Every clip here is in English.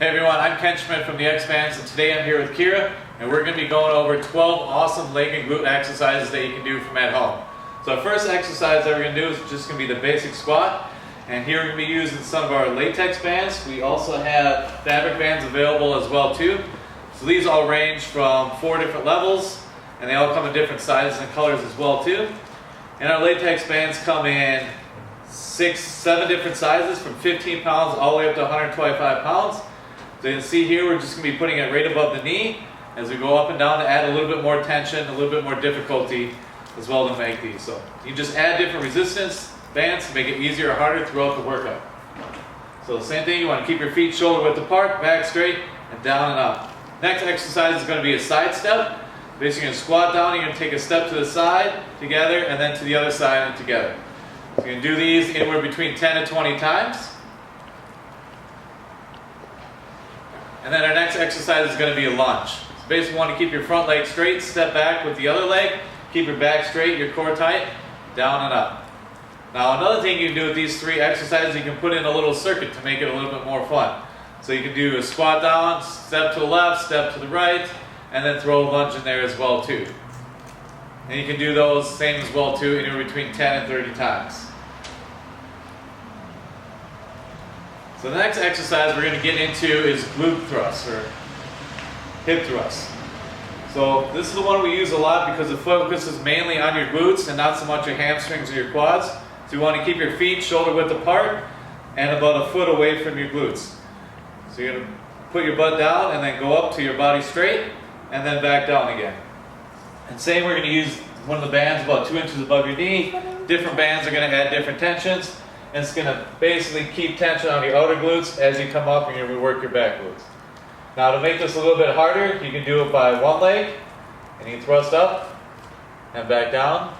Hey everyone, I'm Ken Schmidt from the xBands, and today I'm here with Kira, and we're going to be going over 12 awesome leg and glute exercises that you can do from at home. So our first exercise that we're going to do is just going to be the basic squat, and here we're going to be using some of our latex bands. We also have fabric bands available as well too. So these all range from 4 different levels, and they all come in different sizes and colors as well too. And our latex bands come in 6-7 different sizes, from 15 pounds all the way up to 125 pounds. So you can see here we're just going to be putting it right above the knee as we go up and down to add a little bit more tension, a little bit more difficulty as well to make these. So you just add different resistance bands to make it easier or harder throughout the workout. So the same thing, you want to keep your feet shoulder width apart, back straight, and down and up. Next exercise is going to be a side step. Basically you're going to squat down, you're going to take a step to the side together and then to the other side and together. So you can do these anywhere between 10 to 20 times. And then our next exercise is going to be a lunge. So basically you want to keep your front leg straight, step back with the other leg, keep your back straight, your core tight, down and up. Now another thing you can do with these 3 exercises, you can put in a little circuit to make it a little bit more fun. So you can do a squat down, step to the left, step to the right, and then throw a lunge in there as well too. And you can do those same as well too, anywhere between 10 and 30 times. So the next exercise we're going to get into is glute thrusts or hip thrusts. So this is the one we use a lot because the focus is mainly on your glutes and not so much your hamstrings or your quads. So you want to keep your feet shoulder width apart and about a foot away from your glutes. So you're going to put your butt down and then go up to your body straight and then back down again. And same, we're going to use one of the bands about 2 inches above your knee. Different bands are going to add different tensions. And it's going to basically keep tension on your outer glutes as you come up and you work your back glutes. Now to make this a little bit harder, you can do it by one leg and you thrust up and back down.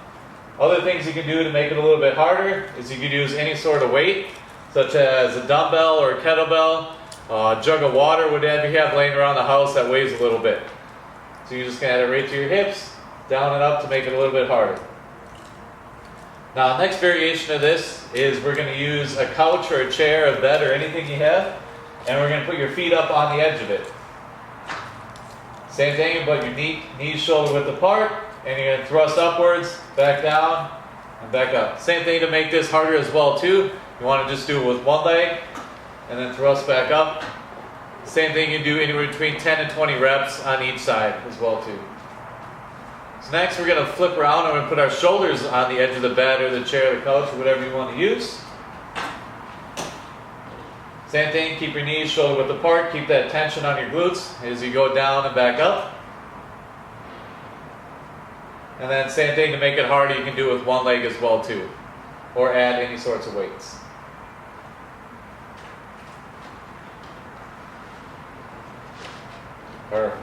Other things you can do to make it a little bit harder is you can use any sort of weight, such as a dumbbell or a kettlebell, a jug of water, whatever you have laying around the house that weighs a little bit. So you're just going to add it right to your hips, down and up to make it a little bit harder. Now the next variation of this is we're going to use a couch or a chair, a bed, or anything you have, and we're going to put your feet up on the edge of it. Same thing, but your knees shoulder width apart, and you're going to thrust upwards, back down, and back up. Same thing to make this harder as well too. You want to just do it with one leg, and then thrust back up. Same thing you do anywhere between 10 and 20 reps on each side as well too. So next we're going to flip around and we're going to put our shoulders on the edge of the bed or the chair or the couch or whatever you want to use. Same thing, keep your knees shoulder width apart, keep that tension on your glutes as you go down and back up. And then same thing, to make it harder you can do it with one leg as well too, or add any sorts of weights. Perfect.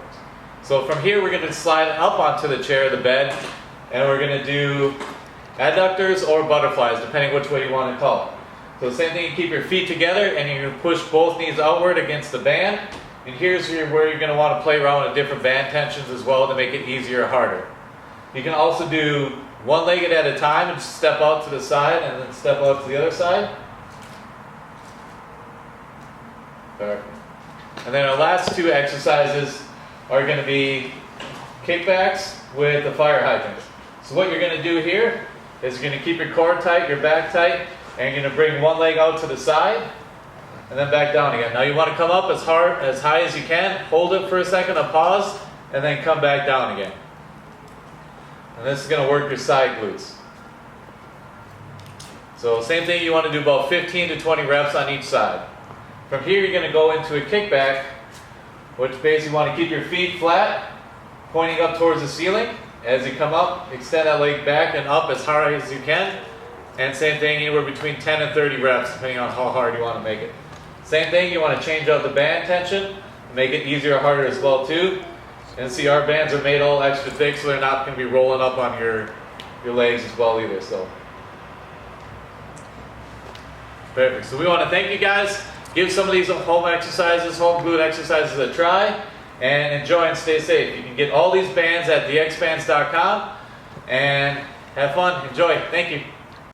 So from here we're going to slide up onto the chair or the bed, and we're going to do adductors or butterflies, depending which way you want to call it. So the same thing, you keep your feet together and you're going to push both knees outward against the band. And here's where you're going to want to play around with different band tensions as well to make it easier or harder. You can also do one-legged at a time and just step out to the side and then step out to the other side. Perfect. And then our last 2 exercises are going to be kickbacks with the fire hydrants. So what you're going to do here is you're going to keep your core tight, your back tight, and you're going to bring one leg out to the side and then back down again. Now you want to come up as high as you can, hold it for a second, a pause, and then come back down again. And this is going to work your side glutes. So same thing, you want to do about 15 to 20 reps on each side. From here you're going to go into a kickback, which basically you want to keep your feet flat, pointing up towards the ceiling. As you come up, extend that leg back and up as hard as you can. And same thing, anywhere between 10 and 30 reps, depending on how hard you want to make it. Same thing, you want to change out the band tension, make it easier or harder as well too. And see, our bands are made all extra thick, so they're not going to be rolling up on your legs as well either. So perfect. So we want to thank you guys. Give some of these home exercises, home glute exercises a try, and enjoy and stay safe. You can get all these bands at thexbands.com, and have fun. Enjoy. Thank you.